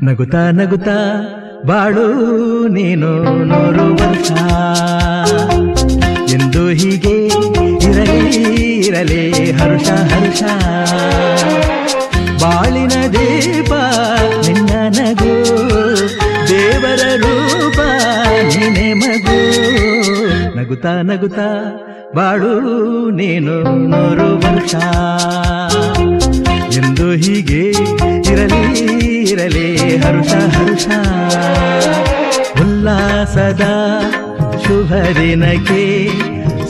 ನಗುತ್ತಾ ನಗುತ್ತಾ ಬಾಳು ನೀನು 100 ವರ್ಷ ಎಂದು ಹೀಗೆ ಇರಲಿ ಇರಲಿ ಹರುಷ ಹರುಷ ಬಾಳಿನ ದೀಪ ನಿನ್ನ ನಗು ದೇವರ ರೂಪ ನೀನೆ ಮಗು ನಗುತ್ತಾ ನಗುತ್ತಾ ಬಾಳು ನೀನು 100 ವರ್ಷ ಎಂದು ಹೀಗೆ ಇರಲಿ ಇರಲಿ ಹರುಷ ಹರುಷ ಉಲ್ಲಾಸದ ಶುಭ ದಿನಕ್ಕೆ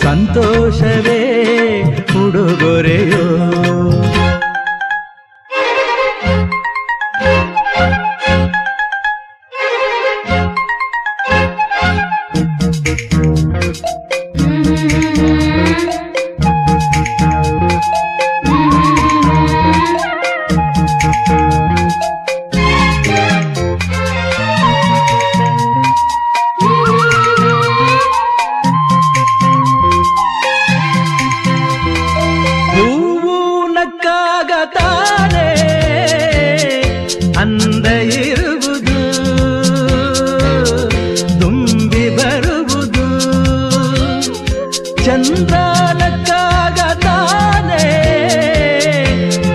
ಸಂತೋಷವೇ ಉಡುಗೊರೆಯೋ ತಾನೆ ಅಂದ ಇರುವುದು ತುಂಬಿ ಬರುವುದು ಚಂದ್ರನಕ್ಕಾಗ ತಾನೆ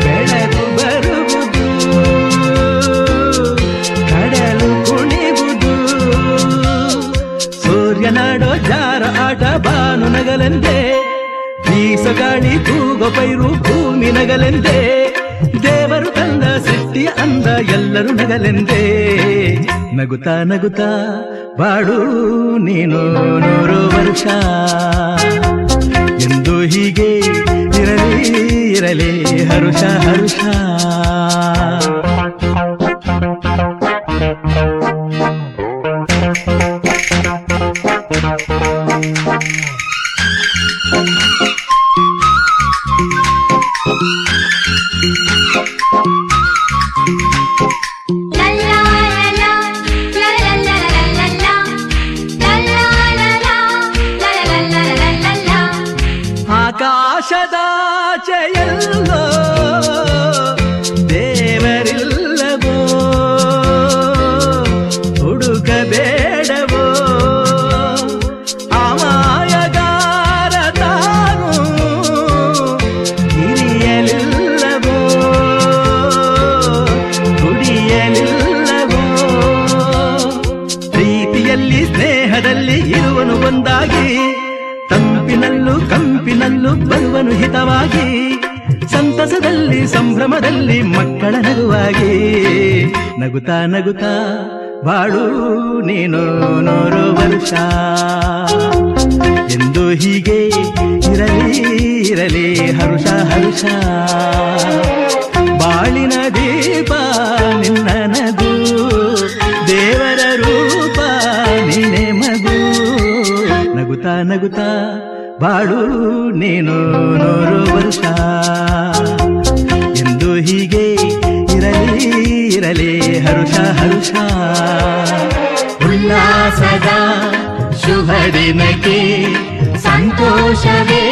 ಬೆಳಕು ಬರುವುದು ಕಡಲು ಕುಣಿವುದು ಸೂರ್ಯನಾಡೋ ಜಾರ ಆಟ ಬಾನು ನಗಲೆಂದೇ ಬೀಸಗಾಳಿ ತೂಗೋ ಪೈರು ಭೂಮಿ ನಗಲೆಂದೇ ದೇವರು ತಂದ ಸೃಷ್ಟಿಯ ಅಂದ ಎಲ್ಲರೂ ನಗಲೆಂದೇ ನಗುತ್ತಾ ನಗುತ್ತಾ ಬಾಳು ನೀನು 100 ವರ್ಷ ಎಂದು ಹೀಗೆ ಇರಲಿ ಇರಲಿ ಹರುಷ ಹರುಷ ಆಕಾಶದಾಚೆಯಲ್ಲೋ ದೇವರಿಲ್ಲವೋ ಹುಡುಕಬೇಡವೋ ಅಮಾಯಗಾರ ತಾನು ಹಿರಿಯಲಿಲ್ಲವೋ ದುಡಿಯಲಿಲ್ಲವೋ ಪ್ರೀತಿಯಲ್ಲಿ ಸ್ನೇಹದಲ್ಲಿ ಇರುವನು ಒಂದಾಗಿ ತಂಪಿನಲ್ಲೂ ಕಂಪಿನಲ್ಲೂ ಬರುವನು ಹಿತವಾಗಿ ಸಂತಸದಲ್ಲಿ ಸಂಭ್ರಮದಲ್ಲಿ ಮಕ್ಕಳ ನಗುವಾಗಿ ನಗುತ್ತಾ ನಗುತ್ತಾ ಬಾಳು ನೀನು 100 ವರ್ಷ ಎಂದು ಹೀಗೆ ಇರಲಿ ಇರಲಿ ಹರುಷ ಹರುಷ ಬಾಳಿನ ದೀಪ ನಿನ್ನ ನಗು ದೇವರ ರೂಪ ನೀನೆ ಮಗು ನಗುತ್ತಾ ನಗುತ್ತಾ ಬಾಳು ನೀನು 100 ವರ್ಷ ಎಂದು ಹೀಗೆ ಇರಲಿ ಇರಲಿ ಹರುಷ ಹರುಷ ಉಲ್ಲಾಸದ ಶುಭ ದಿನಕ್ಕೆ ಸಂತೋಷವೇ